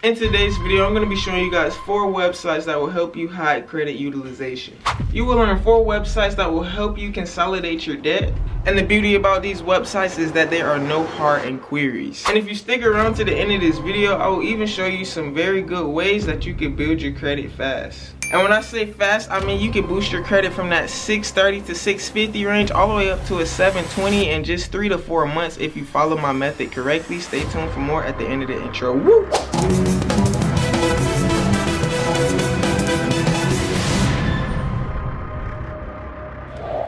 In today's video, I'm going to be showing you guys 4 websites that will help you hide credit utilization. You will learn 4 websites that will help you consolidate your debt. And the beauty about these websites is that there are no hard inquiries. And if you stick around to the end of this video, I will even show you some very good ways that you can build your credit fast. And when I say fast, I mean you can boost your credit from that 630 to 650 range all the way up to a 720 in just 3 to 4 months if you follow my method correctly. Stay tuned for more at the end of the intro. Woo!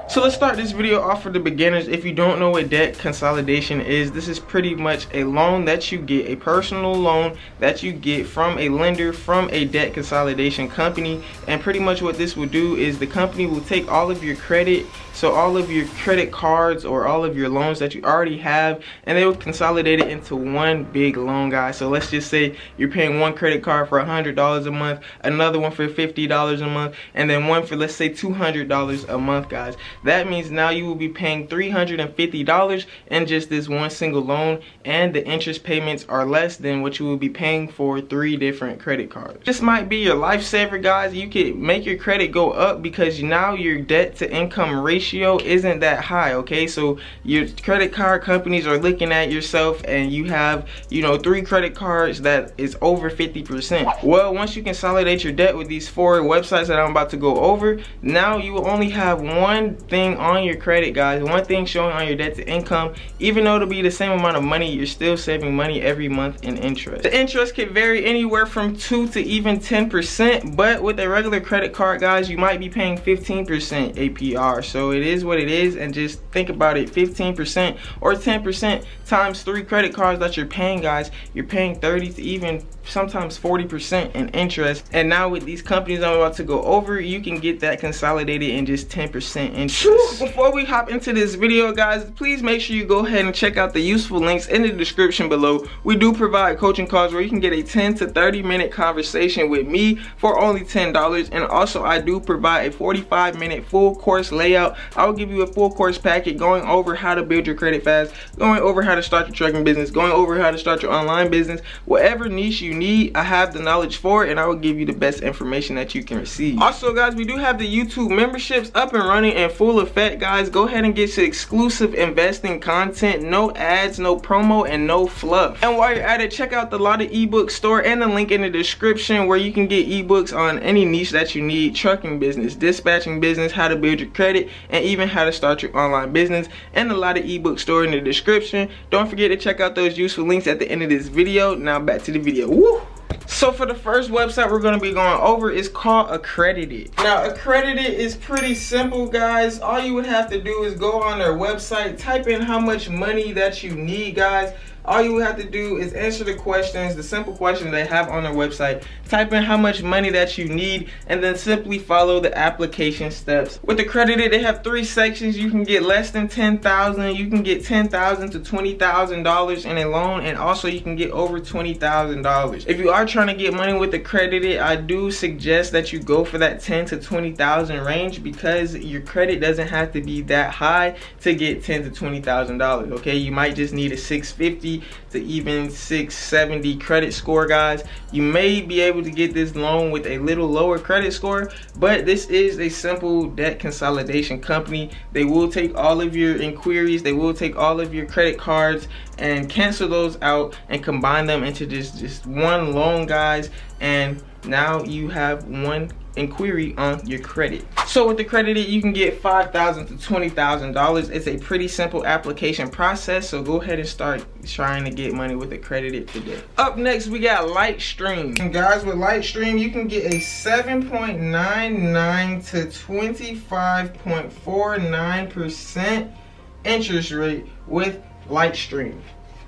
So let's start this video off for the beginners. If you don't know what debt consolidation is, this is pretty much a loan that you get, a personal loan that you get from a lender, from a debt consolidation company. And pretty much what this will do is the company will take all of your credit, so all of your credit cards or all of your loans that you already have, and they will consolidate it into one big loan, guys. So let's just say you're paying one credit card for $100 a month, another one for $50 a month, and then one for, let's say, $200 a month, guys. That means now you will be paying $350 in just this one single loan, and the interest payments are less than what you will be paying for 3 different credit cards. This might be your lifesaver, guys. You could make your credit go up because now your debt to income ratio isn't that high, okay? So your credit card companies are looking at yourself and you have, 3 credit cards that is over 50%. Well, once you consolidate your debt with these 4 websites that I'm about to go over, now you will only have one thing on your credit, guys, one thing showing on your debt to income. Even though it'll be the same amount of money, you're still saving money every month in interest. The interest can vary anywhere from 2 to even 10%, but with a regular credit card, guys, you might be paying 15% APR. So it is what it is, and just think about it, 15% or 10% times 3 credit cards that you're paying, guys, you're paying 30 to even sometimes 40% in interest. And now with these companies I'm about to go over, you can get that consolidated in just 10% interest. Before we hop into this video, guys, please make sure you go ahead and check out the useful links in the description below. We do provide coaching calls where you can get a 10 to 30 minute conversation with me for only $10, and also I do provide a 45-minute full course layout. I will give you a full course packet going over how to build your credit fast, going over how to start your trucking business, going over how to start your online business. Whatever niche you need, I have the knowledge for it, and I will give you the best information that you can receive. Also, guys, we do have the YouTube memberships up and running in full effect, guys. Go ahead and get your exclusive investing content, no ads, no promo, and no fluff. And while you're at it, check out the Lotta ebook store and the link in the description where you can get ebooks on any niche that you need: trucking business, dispatching business, how to build your credit, and even how to start your online business. And the Lotta ebook store in the description. Don't forget to check out those useful links at the end of this video. Now back to the video. Woo! So for the first website we're going to be going over is called Accredited. Now Accredited is pretty simple, guys. All you would have to do is go on their website, type in how much money that you need, guys. All you have to do is answer the questions, the simple questions they have on their website. Type in how much money that you need, and then simply follow the application steps. With Accredited, they have 3 sections. You can get less than $10,000, you can get $10,000 to $20,000 in a loan, and also you can get over $20,000. If you are trying to get money with Accredited, I do suggest that you go for that $10,000 to $20,000 range, because your credit doesn't have to be that high to get $10,000 to $20,000. Okay, you might just need a 650 to even 670 credit score, guys. You may be able to get this loan with a little lower credit score, but this is a simple debt consolidation company. They will take all of your inquiries, they will take all of your credit cards and cancel those out and combine them into just one loan, guys, and now you have one inquiry on your credit. So with Accredited, you can get $5,000 to $20,000. It's a pretty simple application process, so go ahead and start trying to get money with Accredited today. Up next, we got Lightstream. And guys, with Lightstream, you can get a 7.99 to 25.49% interest rate with Lightstream.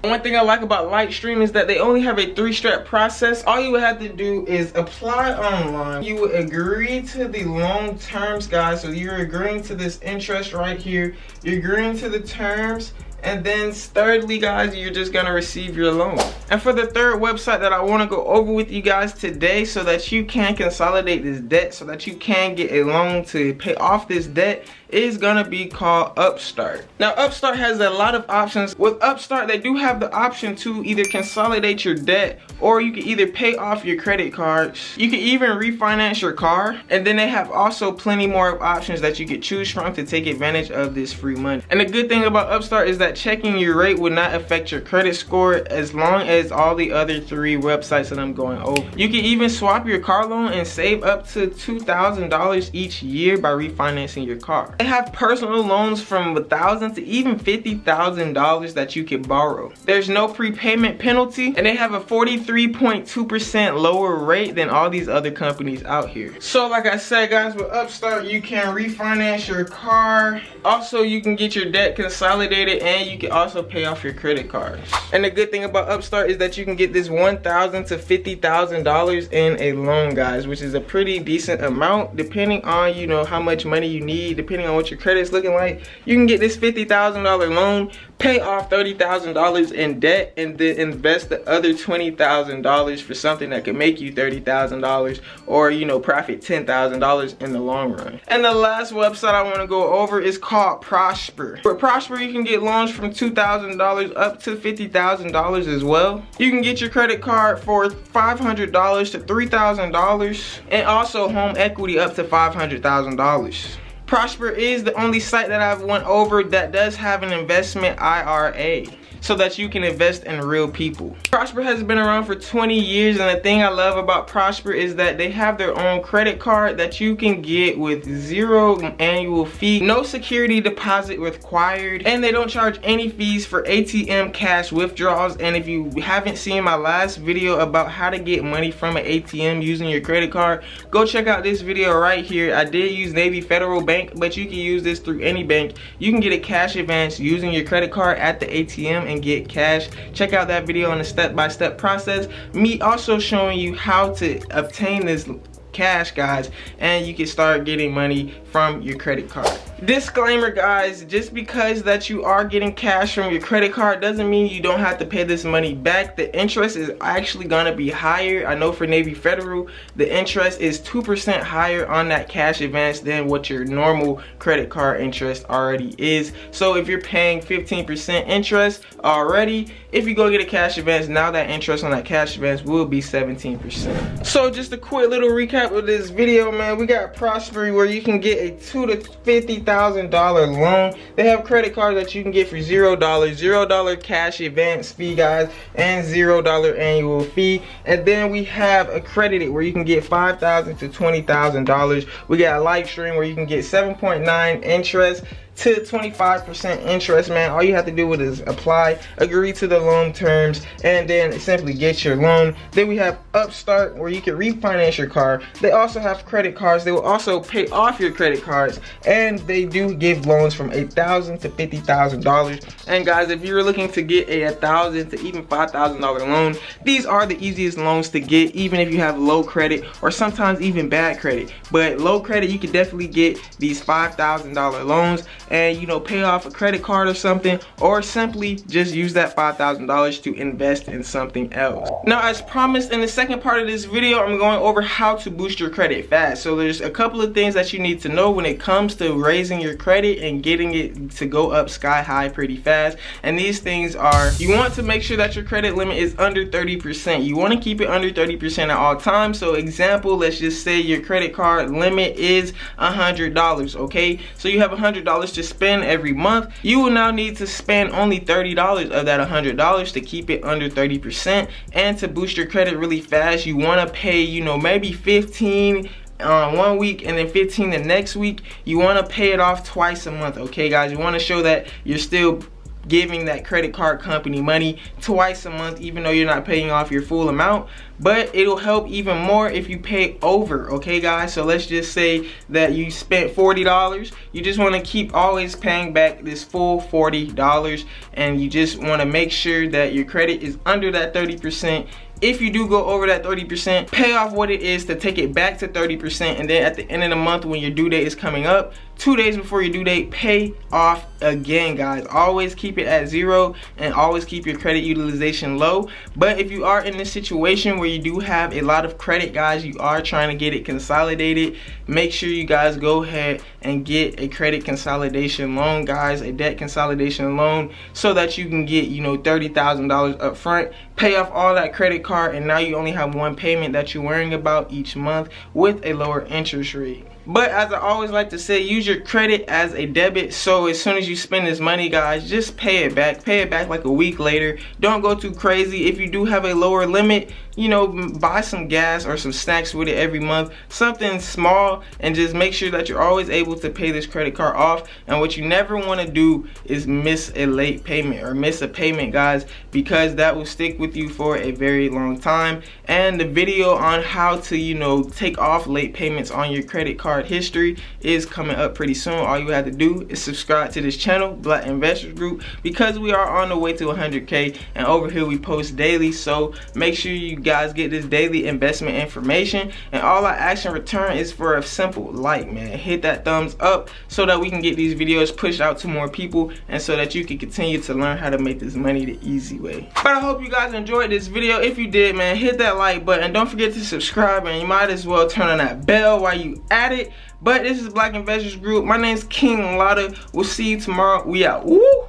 One thing I like about Lightstream is that they only have a 3-step process. All you would have to do is apply online. You would agree to the loan terms, guys. So you're agreeing to this interest right here. You're agreeing to the terms. And then thirdly, guys, you're just gonna receive your loan. And for the third website that I wanna go over with you guys today, so that you can consolidate this debt, so that you can get a loan to pay off this debt, is gonna be called Upstart. Now Upstart has a lot of options. With Upstart, they do have the option to either consolidate your debt, or you can either pay off your credit cards. You can even refinance your car, and then they have also plenty more options that you could choose from to take advantage of this free money. And the good thing about Upstart is that checking your rate would not affect your credit score as long as all the other 3 websites that I'm going over. You can even swap your car loan and save up to $2,000 each year by refinancing your car. They have personal loans from $1,000 to even $50,000 that you can borrow. There's no prepayment penalty, and they have a 43.2% lower rate than all these other companies out here. So like I said guys, with Upstart you can refinance your car. Also you can get your debt consolidated, and you can also pay off your credit cards. And the good thing about Upstart is that you can get this $1,000 to $50,000 in a loan, guys, which is a pretty decent amount depending on, you know, how much money you need, depending on what your credit's looking like. You can get this $50,000 loan, pay off $30,000 in debt, and then invest the other $20,000 for something that could make you $30,000, or, you know, profit $10,000 in the long run. And the last website I want to go over is called Prosper. For Prosper, you can get loans from $2,000 up to $50,000 as well. You can get your credit card for $500 to $3,000, and also home equity up to $500,000. Prosper is the only site that I've went over that does have an investment IRA, so that you can invest in real people. Prosper has been around for 20 years, and the thing I love about Prosper is that they have their own credit card that you can get with 0 annual fee, no security deposit required, and they don't charge any fees for ATM cash withdrawals. And if you haven't seen my last video about how to get money from an ATM using your credit card, go check out this video right here. I did use Navy Federal Bank, but you can use this through any bank. You can get a cash advance using your credit card at the ATM and get cash. Check out that video on the step-by-step process, me also showing you how to obtain this cash, guys, and you can start getting money from your credit card. Disclaimer, guys, just because that you are getting cash from your credit card doesn't mean you don't have to pay this money back. The interest is actually gonna be higher. I know for Navy Federal, the interest is 2% higher on that cash advance than what your normal credit card interest already is. So if you're paying 15% interest already, if you go get a cash advance, now that interest on that cash advance will be 17%. So just a quick little recap of this video, man. We got Prosper, where you can get a $2,000 to $50,000 loan. They have credit cards that you can get for $0 cash advance fee, guys, and $0 annual fee. And then we have Accredited, where you can get $5,000 to $20,000. We got Lightstream, where you can get 7.9 interest to 25% interest, man. All you have to do is apply, agree to the loan terms, and then simply get your loan. Then we have Upstart, where you can refinance your car. They also have credit cards. They will also pay off your credit cards, and they do give loans from $8,000 to $50,000. And guys, if you're looking to get a $1,000 to even $5,000 loan, these are the easiest loans to get, even if you have low credit or sometimes even bad credit. But low credit, you can definitely get these $5,000 loans, and, you know, pay off a credit card or something, or simply just use that $5,000 to invest in something else. Now, as promised, in the second part of this video, I'm going over how to boost your credit fast. So there's a couple of things that you need to know when it comes to raising your credit and getting it to go up sky high pretty fast. And these things are, you want to make sure that your credit limit is under 30%. You want to keep it under 30% at all times. So example, let's just say your credit card limit is $100, okay? So you have $100 to spend every month. You will now need to spend only $30 of that $100 to keep it under 30%. And to boost your credit really fast, you want to pay, you know, maybe 15 one week and then 15 the next week. You want to pay it off twice a month, okay guys? You want to show that you're still giving that credit card company money twice a month, even though you're not paying off your full amount. But it'll help even more if you pay over, okay guys? So let's just say that you spent $40. You just want to keep always paying back this full $40, and you just want to make sure that your credit is under that 30%. If you do go over that 30%, pay off what it is to take it back to 30%, and then at the end of the month, when your due date is coming up, 2 days before your due date, pay off again, guys. Always keep it at 0 and always keep your credit utilization low. But if you are in this situation where you do have a lot of credit, guys, you are trying to get it consolidated, make sure you guys go ahead and get a credit consolidation loan, guys, a debt consolidation loan, so that you can get, you know, $30,000 up front, pay off all that credit card, and now you only have one payment that you're worrying about each month with a lower interest rate. But as I always like to say, use your credit as a debit. So as soon as you spend this money, guys, just pay it back. Pay it back like a week later. Don't go too crazy. If you do have a lower limit, you know, buy some gas or some snacks with it every month. Something small, and just make sure that you're always able to pay this credit card off. And what you never want to do is miss a late payment or miss a payment, guys, because that will stick with you for a very long time. And the video on how to, you know, take off late payments on your credit card history is coming up pretty soon. All you have to do is subscribe to this channel, Black Investors Group, because we are on the way to 100K, and over here we post daily. So make sure you guys get this daily investment information, and all I ask in return is for a simple like, man. Hit that thumbs up so that we can get these videos pushed out to more people, and so that you can continue to learn how to make this money the easy way. But I hope you guys enjoyed this video. If you did, man, hit that like button. Don't forget to subscribe, and you might as well turn on that bell while you at it. But this is Black Investors Group. My name's KINGLATTA. We'll see you tomorrow. We out. Woo!